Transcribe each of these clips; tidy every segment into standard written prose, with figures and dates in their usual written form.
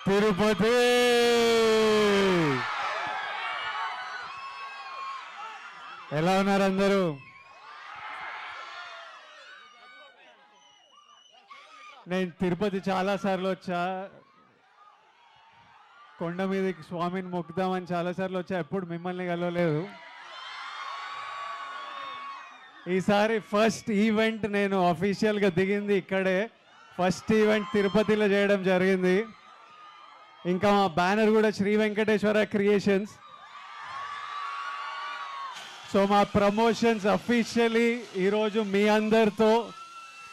తిరుపతి. ఎలా ఉన్నారు అందరూ? నేను తిరుపతి చాలాసార్లు వచ్చా. కొండ మీదకి స్వామిని మొక్కుదామని చాలాసార్లు వచ్చా, ఎప్పుడు మిమ్మల్ని కలవలేదు. ఈసారి ఫస్ట్ ఈవెంట్ నేను అఫీషియల్గా దిగింది ఇక్కడే. ఫస్ట్ ఈవెంట్ తిరుపతిలో చేయడం జరిగింది. ఇంకా మా బ్యానర్ కూడా శ్రీ వెంకటేశ్వర క్రియేషన్స్. సో మా ప్రమోషన్స్ అఫీషియలీ ఈరోజు మీ అందరితో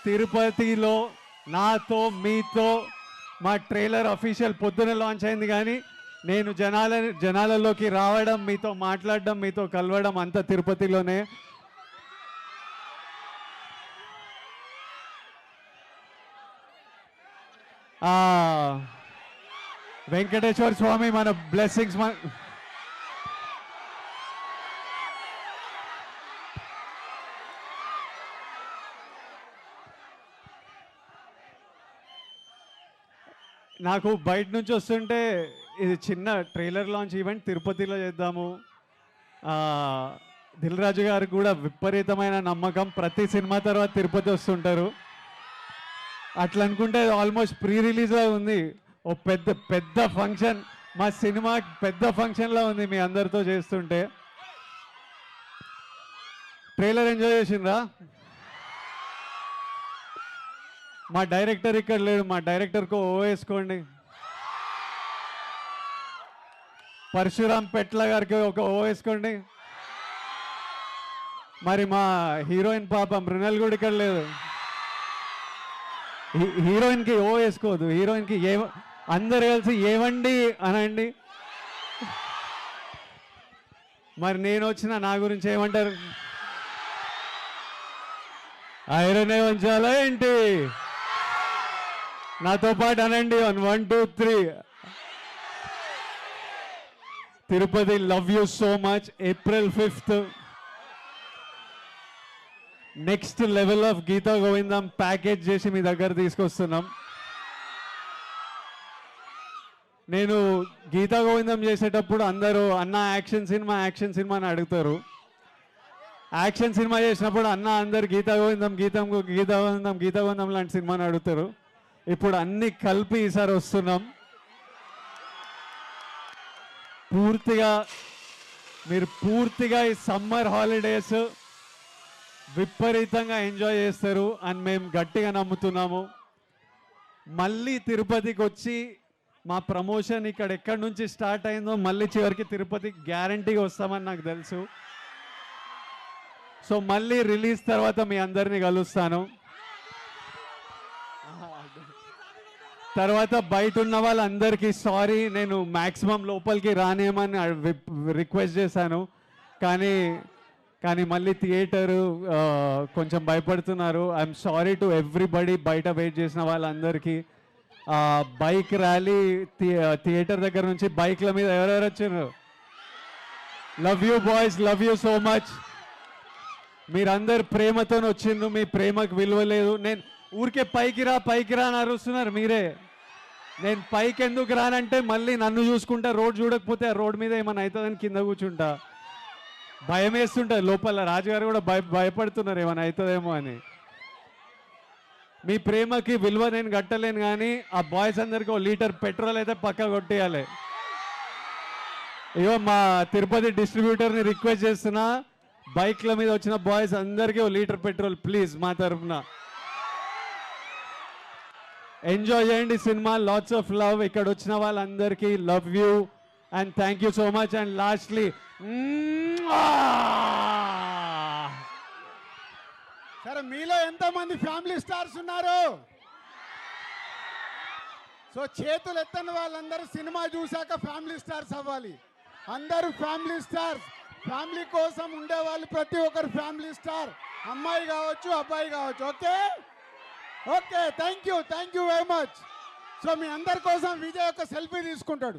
తిరుపతిలో నాతో మీతో. మా ట్రైలర్ అఫీషియల్ పొద్దున లాంచ్ అయింది, కానీ నేను జనాలలోకి రావడం, మీతో మాట్లాడడం, మీతో కలవడం అంతా తిరుపతిలోనే. వెంకటేశ్వర స్వామి మన బ్లెస్సింగ్స్ నాకు బయట నుంచి వస్తుంటే ఇది చిన్న ట్రైలర్ లాంచ్ ఈవెంట్ తిరుపతిలో చేద్దాము. దిల్ రాజు గారికి కూడా విపరీతమైన నమ్మకం, ప్రతి సినిమా తర్వాత తిరుపతి వస్తుంటారు. అట్లా అనుకుంటే ఆల్మోస్ట్ ప్రీ రిలీజ్లా ఉంది. ఓ పెద్ద పెద్ద ఫంక్షన్, మా సినిమా పెద్ద ఫంక్షన్లా ఉంది మీ అందరితో చేస్తుంటే. ట్రైలర్ ఎంజాయ్ చేసిండ్రా? మా డైరెక్టర్ ఇక్కడ లేడు, మా డైరెక్టర్కు ఓ వేసుకోండి. పరశురామ్ పెట్ల గారికి ఒక ఓ వేసుకోండి. మరి మా హీరోయిన్ పాప మృణల్ కూడా ఇక్కడ లేదు. హీరోయిన్కి ఓ వేసుకోవద్దు, హీరోయిన్కి అందరు కలిసి ఏవండి అనండి. మరి నేను వచ్చిన నా గురించి ఏమంటారు? ఐరనే ఉంచాలా ఏంటి? నాతో పాటు అనండి. 1 2 3. Tirupati, love you so much. April 5th next level of Geetha Govindam package చేసి మీ దగ్గర తీసుకొస్తున్నాం. నేను గీతా గోవిందం చేసేటప్పుడు అందరూ అన్న యాక్షన్ సినిమా అని అడుగుతారు. యాక్షన్ సినిమా చేసినప్పుడు అన్న అందరు గీతా గోవిందం లాంటి సినిమాని అడుగుతారు. ఇప్పుడు అన్ని కలిపి ఈసారి వస్తున్నాం. మీరు పూర్తిగా ఈ సమ్మర్ హాలిడేస్ విపరీతంగా ఎంజాయ్ చేస్తారు అని మేము గట్టిగా నమ్ముతున్నాము. మళ్ళీ తిరుపతికి వచ్చి మా ప్రమోషన్ ఇక్కడ ఎక్కడి నుంచి స్టార్ట్ అయిందో మళ్ళీ చివరికి తిరుపతికి గ్యారంటీగా వస్తామని నాకు తెలుసు. సో మళ్ళీ రిలీజ్ తర్వాత మీ అందరినీ కలుస్తాను. తర్వాత బయట ఉన్న వాళ్ళందరికీ సారీ, నేను మ్యాక్సిమం లోపలికి రానేమని రిక్వెస్ట్ చేశాను, కానీ మళ్ళీ థియేటరు కొంచెం భయపడుతున్నారు. ఐఎమ్ సారీ టు ఎవ్రీబడి, బయట వెయిట్ చేసిన వాళ్ళందరికీ. బైక్ ర్యాలీ థియేటర్ దగ్గర నుంచి బైక్ల మీద ఎవరెవరు వచ్చారు? Love you boys, love you so much. మీరందరు ప్రేమతో వచ్చిండ్రు, మీ ప్రేమకు విలువ లేదు. నేను ఊరికే పైకి రా అని అరుస్తున్నారు మీరే. నేను పైకి ఎందుకు రానంటే మళ్ళీ నన్ను చూసుకుంటా, రోడ్ చూడకపోతే ఆ రోడ్ మీద ఏమైనా అవుతుందని కింద కూర్చుంటా. భయం వేస్తుంటుంది లోపల. రాజుగారు కూడా భయపడుతున్నారు ఏమైనా అవుతుందేమో అని. మీ ప్రేమకి విలువ నేను కట్టలేను, కానీ ఆ బాయ్స్ అందరికీ 1 లీటర్ పెట్రోల్ అయితే పక్కా కొట్టేయాలి. ఇగో మా తిరుపతి డిస్ట్రిబ్యూటర్ని రిక్వెస్ట్ చేస్తున్నా, బైక్ల మీద వచ్చిన బాయ్స్ అందరికీ 1 లీటర్ పెట్రోల్ ప్లీజ్ మా తరఫున. ఎంజాయ్ చేయండి సినిమా. Lots of love. ఇక్కడ వచ్చిన వాళ్ళందరికీ love you and thank you so much. And lastly సరే, మీలో ఎంతమంది ఫ్యామిలీ స్టార్స్ ఉన్నారు? సో చేతులు ఎత్తని వాళ్ళందరూ సినిమా చూశాక ఫ్యామిలీ స్టార్స్ అవ్వాలి. అందరూ ఫ్యామిలీ స్టార్స్. ఫ్యామిలీ కోసం ఉండేవాళ్ళు ప్రతి ఒక్కరు ఫ్యామిలీ స్టార్. అమ్మాయి కావచ్చు, అబ్బాయి కావచ్చు. Okay, thank you very much. So మీ అందరి కోసం విజయ్ ఒక సెల్ఫీ తీసుకుంటాడు.